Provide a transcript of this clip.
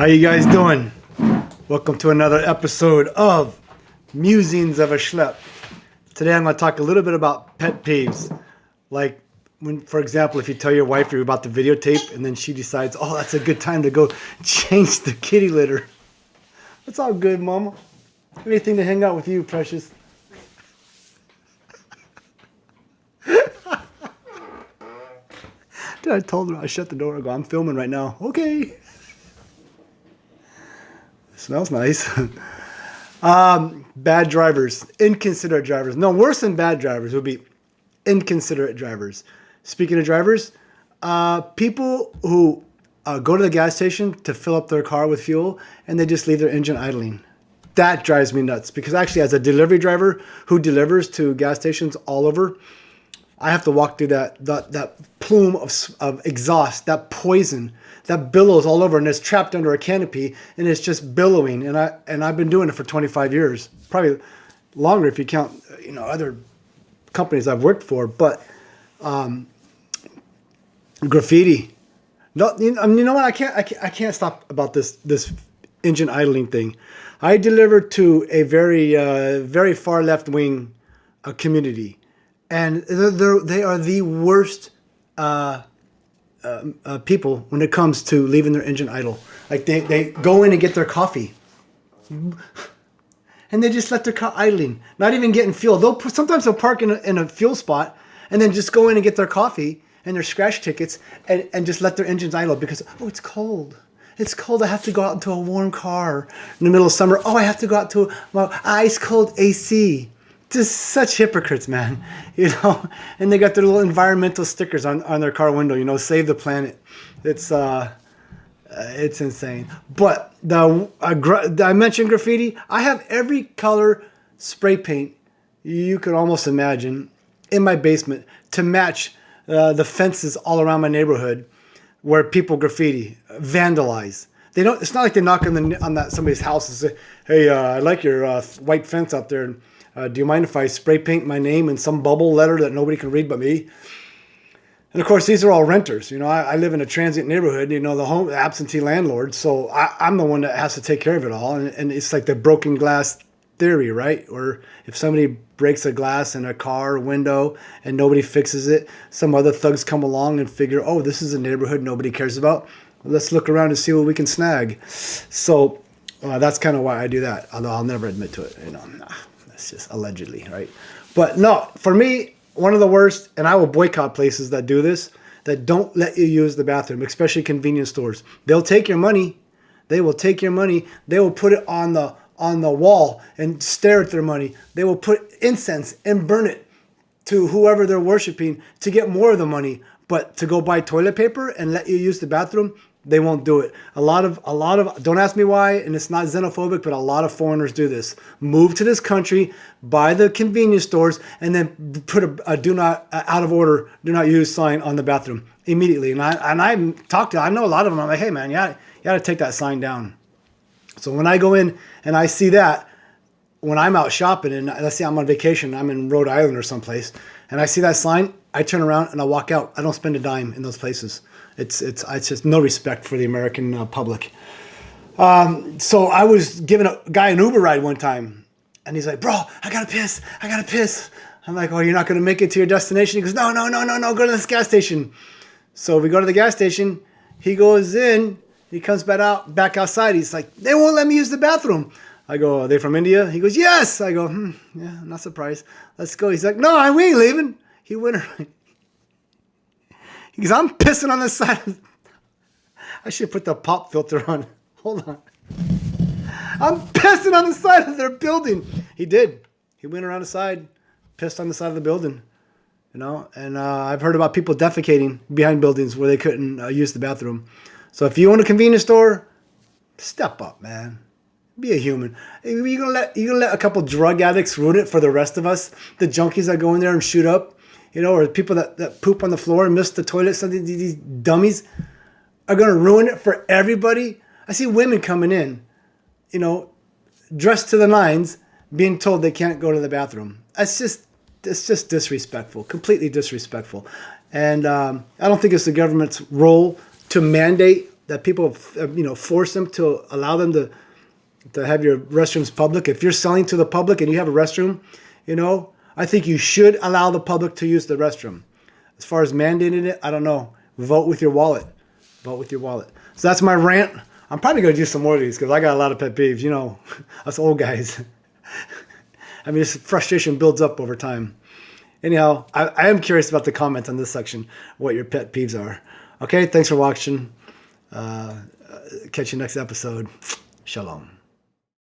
How you guys doing? Welcome to another episode of Musings of a Schlep. Today I'm going to talk a little bit about pet peeves. Like, when, for example, if you tell your wife you're about to videotape and then she decides, oh, that's a good time to go change the kitty litter. It's all good, Mama. Anything to hang out with you, precious. Dude, I told her, I shut the door. I go, I'm filming right now. Okay. Smells nice. Bad drivers, inconsiderate drivers. No, worse than bad drivers would be inconsiderate drivers. Speaking of drivers, people who go to the gas station to fill up their car with fuel and they just leave their engine idling. That drives me nuts because actually as a delivery driver who delivers to gas stations all over, I have to walk through that plume of exhaust, that poison, that billows all over, and it's trapped under a canopy, and it's just billowing. And I've been doing it for 25 years, probably longer if you count, other companies I've worked for. But graffiti. No, you know what? I can't stop about this engine idling thing. I deliver to a very far left wing community. And they are the worst people when it comes to leaving their engine idle. Like they go in and get their coffee, and they just let their car idling, not even getting fuel. Sometimes they'll park in a fuel spot and then just go in and get their coffee and their scratch tickets and just let their engines idle because, oh, it's cold. It's cold. I have to go out into a warm car in the middle of summer. Oh, I have to go out to my ice cold AC. Just such hypocrites, man, and they got their little environmental stickers on their car window, save the planet. It's insane. But I mentioned graffiti. I have every color spray paint you could almost imagine in my basement to match the fences all around my neighborhood where people graffiti, vandalize. They don't. It's not like they knock on somebody's house and say, "Hey, I like your white fence out there. Do you mind if I spray paint my name in some bubble letter that nobody can read but me?" And of course, these are all renters. I live in a transient neighborhood. The absentee landlord. So I'm the one that has to take care of it all. And it's like the broken glass theory, right? Or if somebody breaks a glass in a car window and nobody fixes it, some other thugs come along and figure, oh, this is a neighborhood nobody cares about. Let's look around and see what we can snag. So that's kind of why I do that. Although I'll never admit to it. It's just allegedly, right? But no, for me, one of the worst, and I will boycott places that do this, that don't let you use the bathroom, especially convenience stores. They'll take your money. They will take your money. They will put it on the wall and stare at their money. They will put incense and burn it to whoever they're worshiping to get more of the money. But to go buy toilet paper and let you use the bathroom, they won't do it. A lot of, don't ask me why, and it's not xenophobic, but a lot of foreigners do this. Move to this country, buy the convenience stores, and then put a do not, out of order, do not use sign on the bathroom immediately. And I know a lot of them. I'm like, hey man, you got to take that sign down. So when I go in and I see that, when I'm out shopping, and let's say I'm on vacation, I'm in Rhode Island or someplace, and I see that sign, I turn around and I walk out. I don't spend a dime in those places. It's just no respect for the American public. So I was giving a guy an Uber ride one time, and he's like, "Bro, I gotta piss. I'm like, "Oh, you're not gonna make it to your destination?" He goes, "No, go to this gas station." So we go to the gas station. He goes in. He comes back outside. He's like, "They won't let me use the bathroom." I go, "Are they from India?" He goes, "Yes." I go, "Yeah, I'm not surprised. Let's go." He's like, "No, we ain't leaving." He went around. Because I'm pissing on the side. I should put the pop filter on. Hold on. I'm pissing on the side of their building. He did. He went around the side, pissed on the side of the building. And I've heard about people defecating behind buildings where they couldn't use the bathroom. So if you own a convenience store, step up, man. Be a human. You gonna let a couple drug addicts ruin it for the rest of us? The junkies that go in there and shoot up? Or people that poop on the floor and miss the toilet. So these dummies are going to ruin it for everybody. I see women coming in, dressed to the nines, being told they can't go to the bathroom. It's just disrespectful, completely disrespectful. And I don't think it's the government's role to mandate that people, force them to allow them to have your restrooms public. If you're selling to the public and you have a restroom, I think you should allow the public to use the restroom. As far as mandating it, I don't know. Vote with your wallet. Vote with your wallet. So that's my rant. I'm probably going to do some more of these because I got a lot of pet peeves. Us old guys. I mean, this frustration builds up over time. Anyhow, I am curious about the comments on this section, what your pet peeves are. Okay, thanks for watching. Catch you next episode. Shalom.